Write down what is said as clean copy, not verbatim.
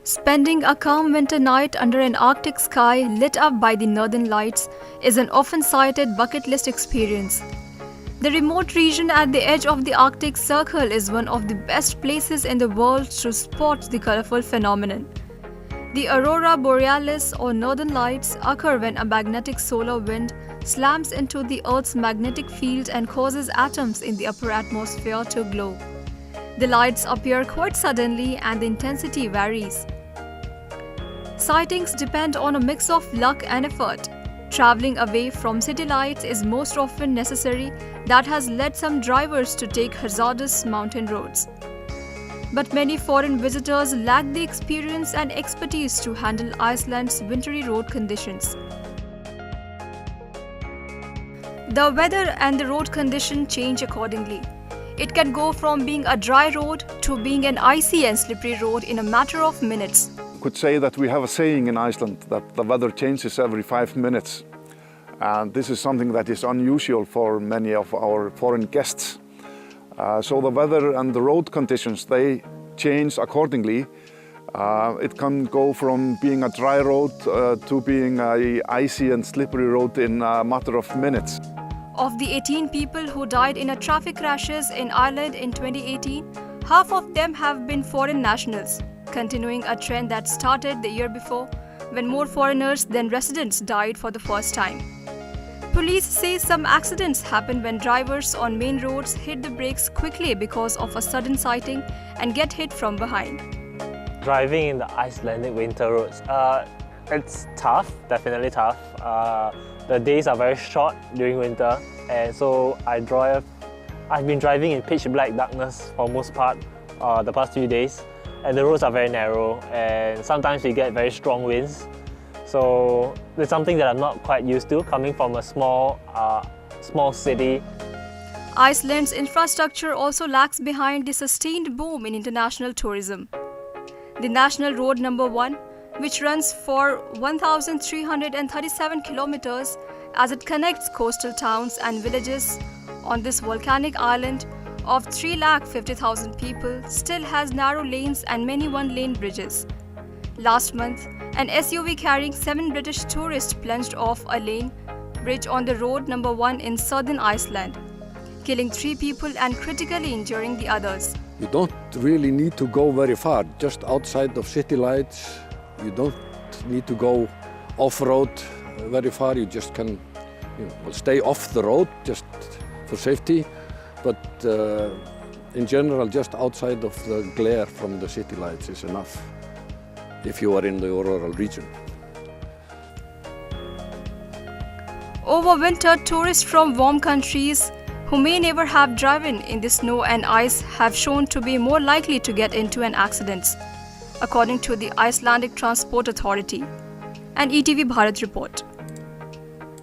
Spending a calm winter night under an Arctic sky lit up by the northern lights is an often-cited bucket list experience. The remote region at the edge of the Arctic Circle is one of the best places in the world to spot the colorful phenomenon. The aurora borealis or northern lights occur when a magnetic solar wind slams into the Earth's magnetic field and causes atoms in the upper atmosphere to glow. The lights appear quite suddenly and the intensity varies. Sightings depend on a mix of luck and effort. Traveling away from city lights is most often necessary. That has led some drivers to take hazardous mountain roads. But many foreign visitors lack the experience and expertise to handle Iceland's wintry road conditions. The weather and the road condition change accordingly. It can go from being a dry road to being an icy and slippery road in a matter of minutes. Could say that we have a saying in Iceland that the weather changes every 5 minutes. And this is something that is unusual for many of our foreign guests. So the weather and the road conditions, they change accordingly. It can go from being a dry road to being an icy and slippery road in a matter of minutes. Of the 18 people who died in a traffic crashes in Ireland in 2018, half of them have been foreign nationals, continuing a trend that started the year before when more foreigners than residents died for the first time. Police say some accidents happen when drivers on main roads hit the brakes quickly because of a sudden sighting and get hit from behind. Driving in the Icelandic winter roads, it's tough, definitely tough. The days are very short during winter, and so I've been driving in pitch black darkness for most part the past few days, and the roads are very narrow, and sometimes we get very strong winds. So it's something that I'm not quite used to, coming from a small city. Iceland's infrastructure also lags behind the sustained boom in international tourism. The National Road Number 1, which runs for 1,337 kilometers as it connects coastal towns and villages on this volcanic island of 350,000 people, still has narrow lanes and many one-lane bridges. Last month, an SUV carrying 7 British tourists plunged off a lane bridge on the road number 1 in southern Iceland, killing 3 people and critically injuring the others. You don't really need to go very far, just outside of city lights. You don't need to go off-road very far. You just can stay off the road just for safety. But in general, just outside of the glare from the city lights is enough if you are in the rural region. Over winter, tourists from warm countries who may never have driven in the snow and ice have shown to be more likely to get into an accident, according to the Icelandic Transport Authority. An ETV Bharat report.